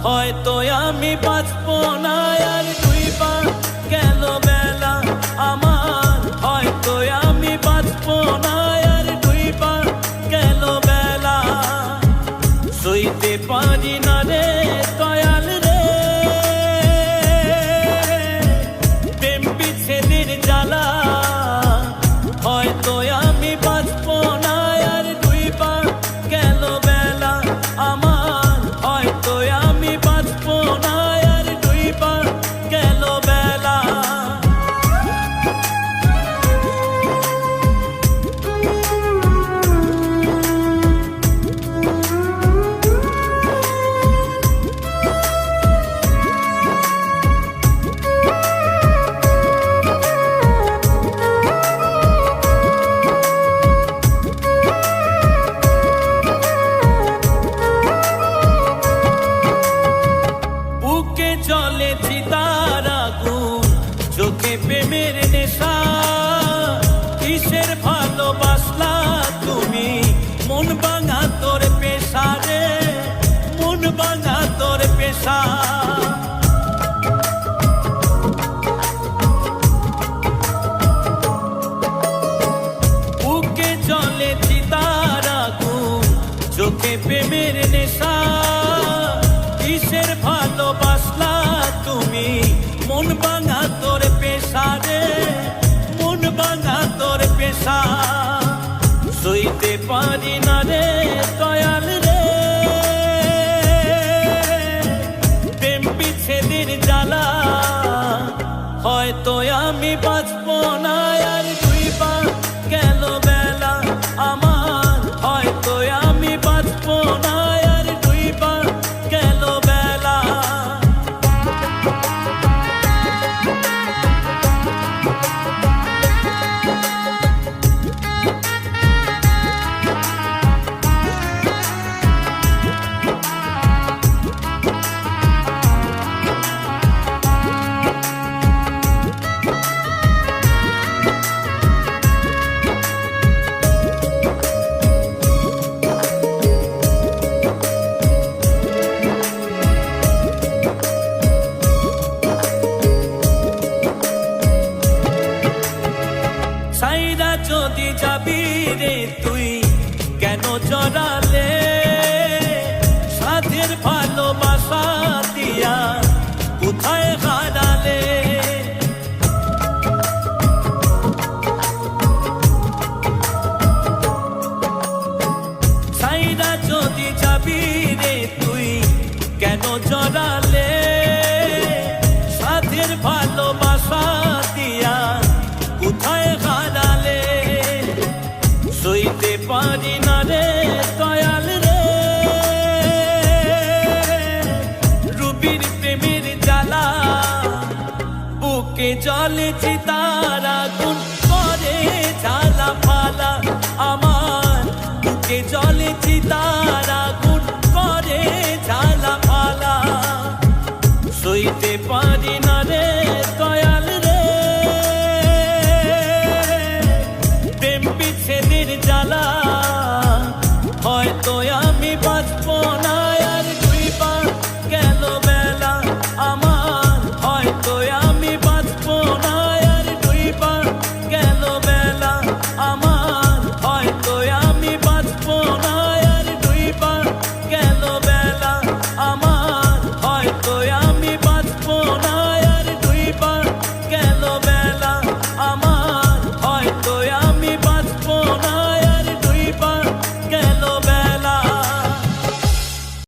হয়তো আমি বাঁচবো না আর দুই পা গেল বেলা আমার, হয়তো আমি বাঁচবো না আর দুই পা গেল বেলা। সইতে পারি না রে দয়াল রে প্রেম বিচ্ছেদের জ্বালা, হয়তো আমি বাঁচবো না আর দুই পা গেল বেলা আমার, হয়তো আমি বাঁচবো না আর দুই পা গেল বেলা। বুকে চলে চিতার আগুন, চোখে প্রেমের নেশা, কিসের ভালোবাসলা তুমি, মন ভাঙা তোর পেশা রে, মন ভাঙা তোর পেশা। বুকে চলে চিতার আগুন, চোখে প্রেমের নেশা, কিসের ভালোবাসলা তুমি, মন ভাঙা তোর পেশা রে, মন ভাঙা তোর পেশা। সইতে পারি না রে দয়াল রে প্রেম বিচ্ছেদের জ্বালা, হয়তো আমি বাঁচবো না আর দুই পা গেল বেলা আমার, হয়তো আমি বাঁচবো না আর দুই পা গেল বেলা। সাইরা যদি যাবি রে তুই কেন জড়ালে, সাধের ভালোবাসা দিয়া কোথায় হারালে। সাইরা যদি যাবি রে তুই কেন জড়ালে, সাধের ভালোবাসা দিয়া কোথায় হারালে। সইতে পারি না রে দয়াল রে রুবির প্রেমের জ্বালা, বুকে জলে চিতার আগুন করে জ্বালা ফালা আমার, বুকে জলে চিতার আগুন করে জ্বালা ফালা। সইতে পারি না রে